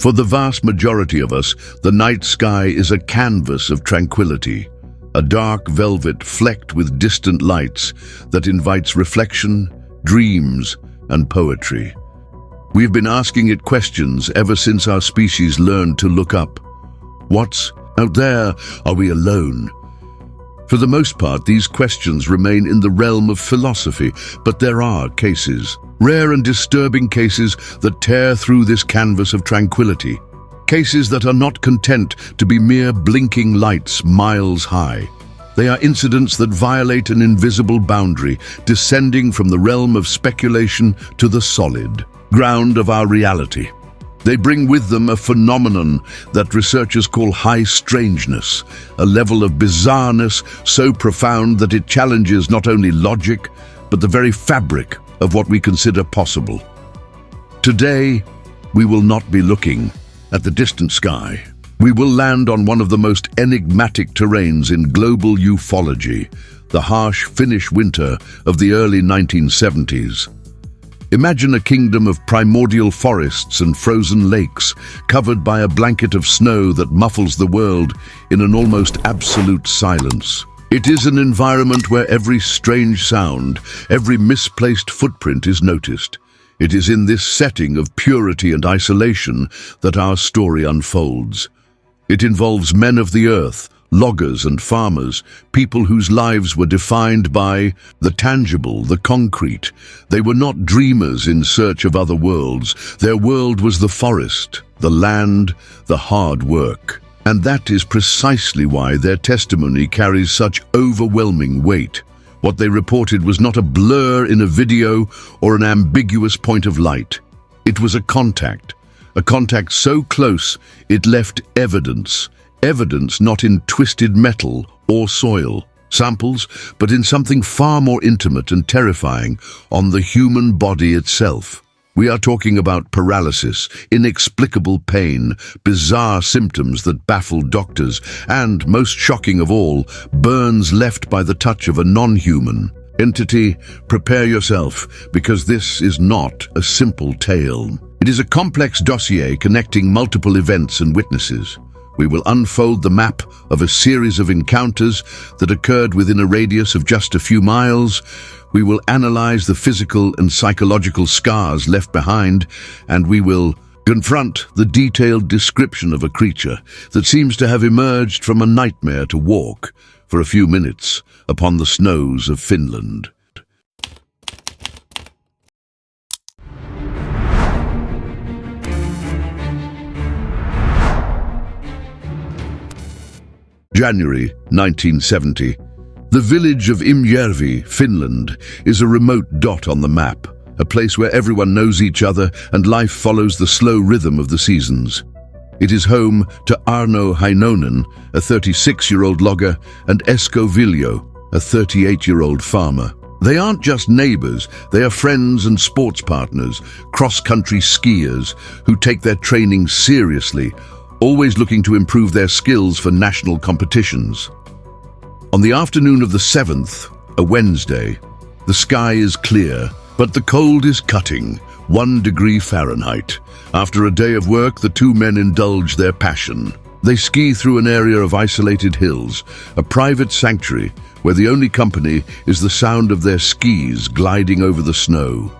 For the vast majority of us, the night sky is a canvas of tranquility, a dark velvet flecked with distant lights that invites reflection, dreams, and poetry. We've been asking it questions ever since our species learned to look up. What's out there? Are we alone? For the most part, these questions remain in the realm of philosophy, but there are cases, rare and disturbing cases, that tear through this canvas of tranquility. Cases that are not content to be mere blinking lights miles high. They are incidents that violate an invisible boundary, descending from the realm of speculation to the solid ground of our reality. They bring with them a phenomenon that researchers call high strangeness, a level of bizarreness so profound that it challenges not only logic, but the very fabric of what we consider possible. Today, we will not be looking at the distant sky. We will land on one of the most enigmatic terrains in global ufology, the harsh Finnish winter of the early 1970s. Imagine a kingdom of primordial forests and frozen lakes, covered by a blanket of snow that muffles the world in an almost absolute silence. It is an environment where every strange sound, every misplaced footprint is noticed. It is in this setting of purity and isolation that our story unfolds. It involves men of the earth, loggers and farmers, people whose lives were defined by the tangible, the concrete. They were not dreamers in search of other worlds. Their world was the forest, the land, the hard work. And that is precisely why their testimony carries such overwhelming weight. What they reported was not a blur in a video or an ambiguous point of light. It was a contact so close it left evidence not in twisted metal or soil samples, but in something far more intimate and terrifying, on the human body itself. We are talking about paralysis, inexplicable pain, bizarre symptoms that baffle doctors, and, most shocking of all, burns left by the touch of a non-human entity. Prepare yourself, because this is not a simple tale. It is a complex dossier connecting multiple events and witnesses. We will unfold the map of a series of encounters that occurred within a radius of just a few miles. We will analyze the physical and psychological scars left behind, and we will confront the detailed description of a creature that seems to have emerged from a nightmare to walk for a few minutes upon the snows of Finland. January 1970. The village of Imjärvi, Finland, is a remote dot on the map, a place where everyone knows each other and life follows the slow rhythm of the seasons. It is home to Arno Heinonen, a 36-year-old logger, and Esko Viljo, a 38-year-old farmer. They aren't just neighbors, they are friends and sports partners, cross-country skiers who take their training seriously, always looking to improve their skills for national competitions. On the afternoon of the 7th, a Wednesday, the sky is clear, but the cold is cutting, 1 degree Fahrenheit. After a day of work, the two men indulge their passion. They ski through an area of isolated hills, a private sanctuary where the only company is the sound of their skis gliding over the snow.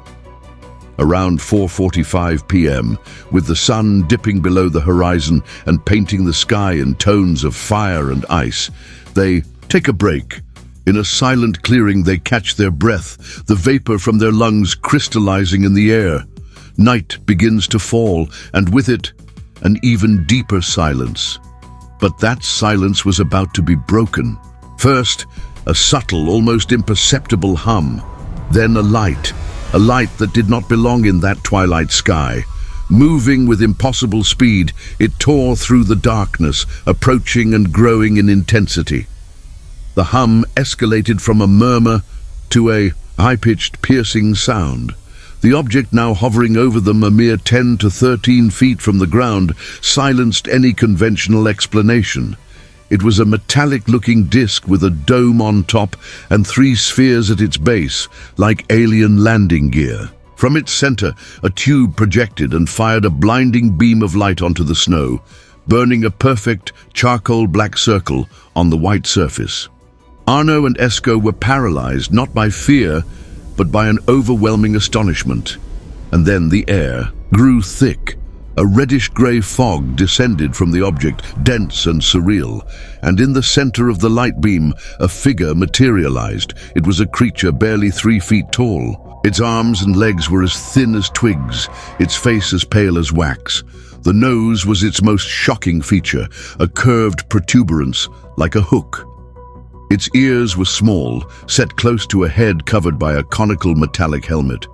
Around 4:45 p.m., with the sun dipping below the horizon and painting the sky in tones of fire and ice, they take a break. In a silent clearing, they catch their breath, the vapor from their lungs crystallizing in the air. Night begins to fall, and with it, an even deeper silence. But that silence was about to be broken. First, a subtle, almost imperceptible hum. Then a light that did not belong in that twilight sky. Moving with impossible speed, it tore through the darkness, approaching and growing in intensity. The hum escalated from a murmur to a high-pitched, piercing sound. The object, now hovering over them a mere 10 to 13 feet from the ground, silenced any conventional explanation. It was a metallic-looking disc with a dome on top and 3 spheres at its base, like alien landing gear. From its center, a tube projected and fired a blinding beam of light onto the snow, burning a perfect charcoal black circle on the white surface. Arno and Esko were paralyzed not by fear, but by an overwhelming astonishment. And then the air grew thick. A reddish-grey fog descended from the object, dense and surreal, and in the center of the light beam, a figure materialized. It was a creature barely 3 feet tall. Its arms and legs were as thin as twigs, its face as pale as wax. The nose was its most shocking feature, a curved protuberance like a hook. Its ears were small, set close to a head covered by a conical metallic helmet.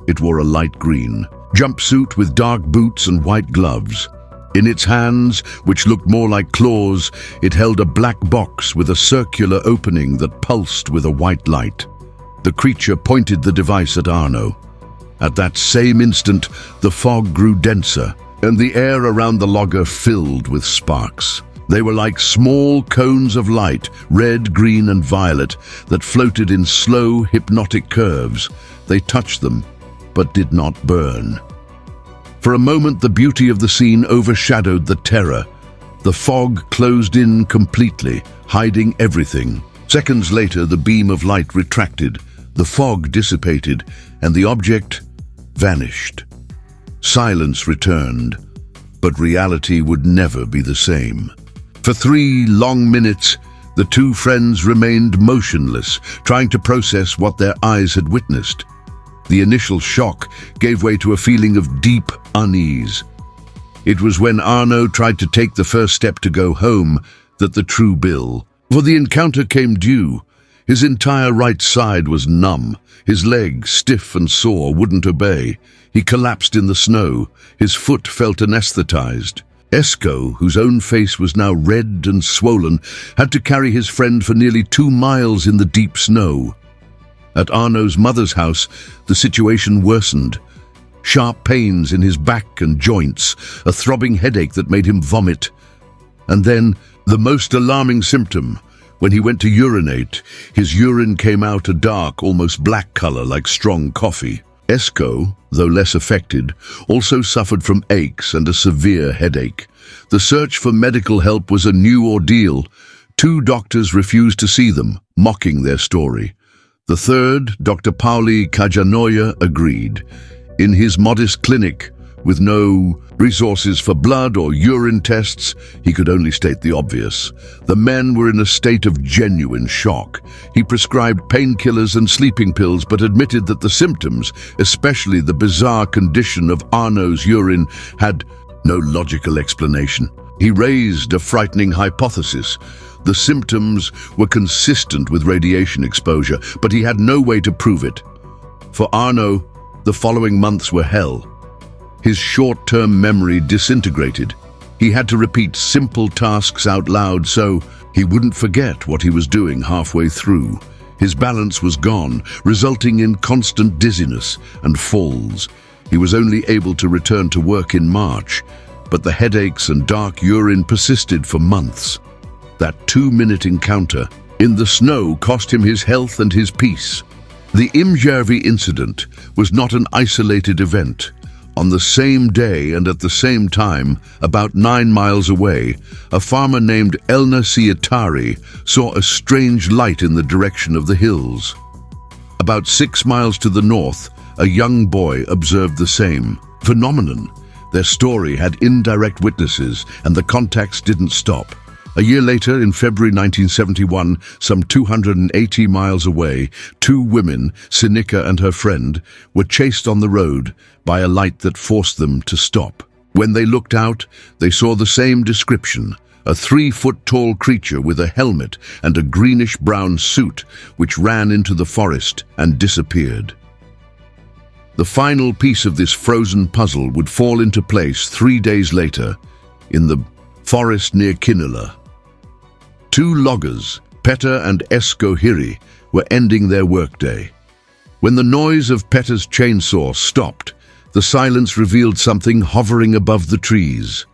It wore a light green jumpsuit with dark boots and white gloves. In its hands, which looked more like claws, it held a black box with a circular opening that pulsed with a white light. The creature pointed the device at Arno. At that same instant, the fog grew denser, and the air around the logger filled with sparks. They were like small cones of light, red, green, and violet, that floated in slow, hypnotic curves. They touched them, but did not burn. For a moment, the beauty of the scene overshadowed the terror. The fog closed in completely, hiding everything. Seconds later, the beam of light retracted, the fog dissipated, and the object vanished. Silence returned, but reality would never be the same. For 3 long minutes, the two friends remained motionless, trying to process what their eyes had witnessed. The initial shock gave way to a feeling of deep unease. It was when Arno tried to take the first step to go home that the true bill. For the encounter came due. His entire right side was numb. His leg, stiff and sore, wouldn't obey. He collapsed in the snow. His foot felt anesthetized. Esko, whose own face was now red and swollen, had to carry his friend for nearly 2 miles in the deep snow. At Arno's mother's house, the situation worsened. Sharp pains in his back and joints, a throbbing headache that made him vomit. And then, the most alarming symptom, when he went to urinate, his urine came out a dark, almost black color like strong coffee. Esko, though less affected, also suffered from aches and a severe headache. The search for medical help was a new ordeal. 2 doctors refused to see them, mocking their story. The third, Dr. Pauli Kajanoya, agreed. In his modest clinic, with no resources for blood or urine tests, he could only state the obvious. The men were in a state of genuine shock. He prescribed painkillers and sleeping pills, but admitted that the symptoms, especially the bizarre condition of Arno's urine, had no logical explanation. He raised a frightening hypothesis. The symptoms were consistent with radiation exposure, but he had no way to prove it. For Arno, the following months were hell. His short-term memory disintegrated. He had to repeat simple tasks out loud so he wouldn't forget what he was doing halfway through. His balance was gone, resulting in constant dizziness and falls. He was only able to return to work in March, but the headaches and dark urine persisted for months. That 2-minute encounter in the snow cost him his health and his peace. The Imjärvi incident was not an isolated event. On the same day and at the same time, about 9 miles away, a farmer named Elna Siatari saw a strange light in the direction of the hills. About 6 miles to the north, a young boy observed the same phenomenon. Their story had indirect witnesses, and the contacts didn't stop. A year later, in February 1971, some 280 miles away, 2 women, Sinikka and her friend, were chased on the road by a light that forced them to stop. When they looked out, they saw the same description, a 3-foot-tall creature with a helmet and a greenish-brown suit, which ran into the forest and disappeared. The final piece of this frozen puzzle would fall into place 3 days later, in the forest near Kinnula. 2 loggers, Petter and Esko Hiri, were ending their workday. When the noise of Petter's chainsaw stopped, the silence revealed something hovering above the trees.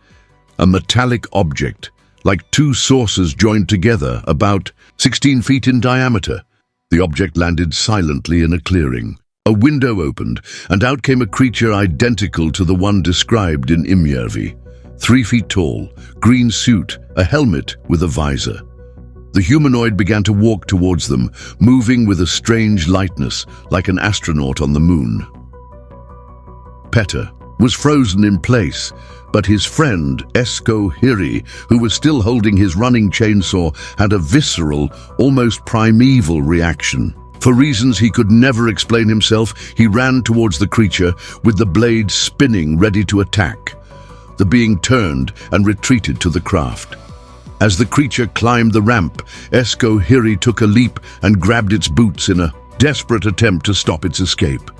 A metallic object, like 2 saucers joined together, about 16 feet in diameter. The object landed silently in a clearing. A window opened, and out came a creature identical to the one described in Imjärvi. 3 feet tall, green suit, a helmet with a visor. The humanoid began to walk towards them, moving with a strange lightness, like an astronaut on the moon. Petter was frozen in place, but his friend, Esko Hiri, who was still holding his running chainsaw, had a visceral, almost primeval reaction. For reasons he could never explain himself, he ran towards the creature, with the blade spinning ready to attack. The being turned and retreated to the craft. As the creature climbed the ramp, Esko Hiri took a leap and grabbed its boots in a desperate attempt to stop its escape.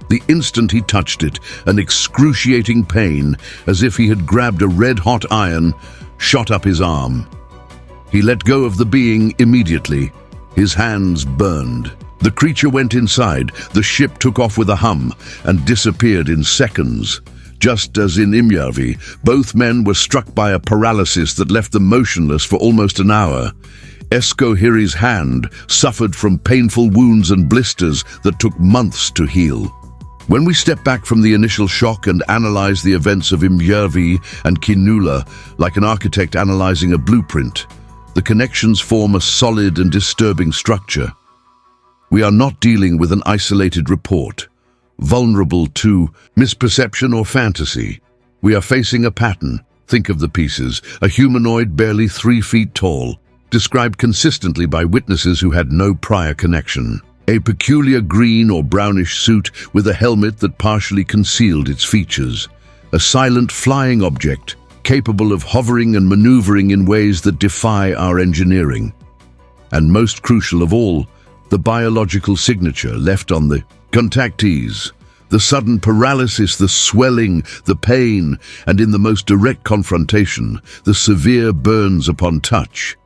The instant he touched it, an excruciating pain, as if he had grabbed a red-hot iron, shot up his arm. He let go of the being immediately. His hands burned. The creature went inside, the ship took off with a hum, and disappeared in seconds. Just as in Imjärvi, both men were struck by a paralysis that left them motionless for almost an hour. Esko Hiri's hand suffered from painful wounds and blisters that took months to heal. When we step back from the initial shock and analyze the events of Imjärvi and Kinnula, like an architect analyzing a blueprint, the connections form a solid and disturbing structure. We are not dealing with an isolated report, vulnerable to misperception or fantasy. We are facing a pattern. Think of the pieces: a humanoid barely 3 feet tall, described consistently by witnesses who had no prior connection. A peculiar green or brownish suit with a helmet that partially concealed its features. A silent flying object, capable of hovering and maneuvering in ways that defy our engineering. And most crucial of all, the biological signature left on the contactees. The sudden paralysis, the swelling, the pain, and in the most direct confrontation, the severe burns upon touch.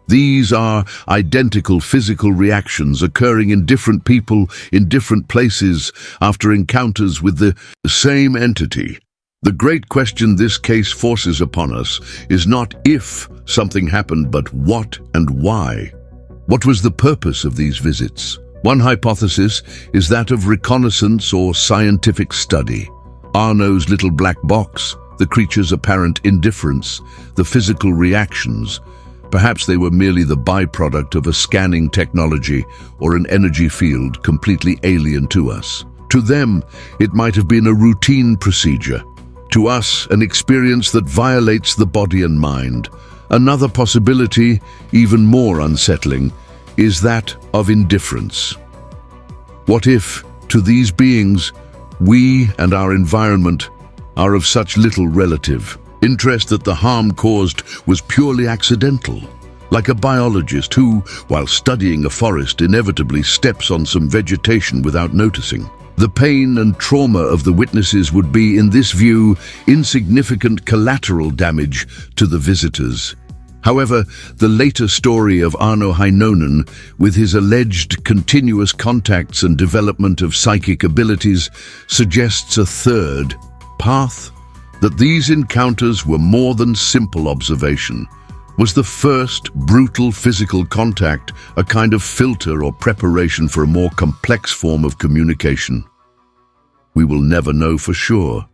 These are identical physical reactions occurring in different people in different places after encounters with the same entity. The great question this case forces upon us is not if something happened, but what and why. What was the purpose of these visits? One hypothesis is that of reconnaissance or scientific study. Arno's little black box, the creature's apparent indifference, the physical reactions. Perhaps they were merely the byproduct of a scanning technology or an energy field completely alien to us. To them, it might have been a routine procedure. To us, an experience that violates the body and mind. Another possibility, even more unsettling, is that of indifference. What if, to these beings, we and our environment are of such little relative interest that the harm caused was purely accidental? Like a biologist who, while studying a forest, inevitably steps on some vegetation without noticing. The pain and trauma of the witnesses would be, in this view, insignificant collateral damage to the visitors. However, the later story of Auno Heinonen, with his alleged continuous contacts and development of psychic abilities, suggests a third path, that these encounters were more than simple observation. Was the first brutal physical contact a kind of filter or preparation for a more complex form of communication? We will never know for sure.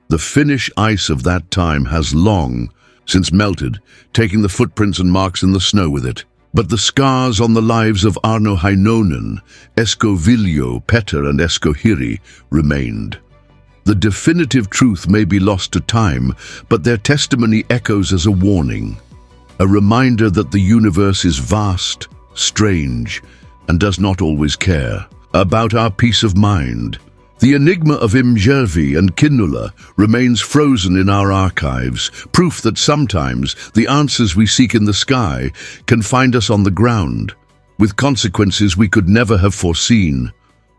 The Finnish ice of that time has long since melted, taking the footprints and marks in the snow with it. But the scars on the lives of Auno Heinonen, Esko Viljo, Petter and Esko Hiri remained. The definitive truth may be lost to time, but their testimony echoes as a warning. A reminder that the universe is vast, strange, and does not always care about our peace of mind. The enigma of Imjärvi and Kinnula remains frozen in our archives, proof that sometimes the answers we seek in the sky can find us on the ground, with consequences we could never have foreseen.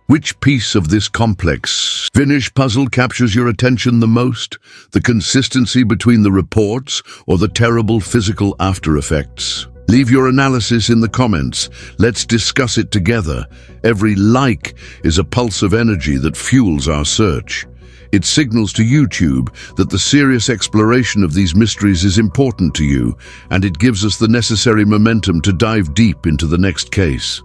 Which piece of this complex Finnish puzzle captures your attention the most? The consistency between the reports or the terrible physical after effects? Leave your analysis in the comments. Let's discuss it together. Every like is a pulse of energy that fuels our search. It signals to YouTube that the serious exploration of these mysteries is important to you, and it gives us the necessary momentum to dive deep into the next case.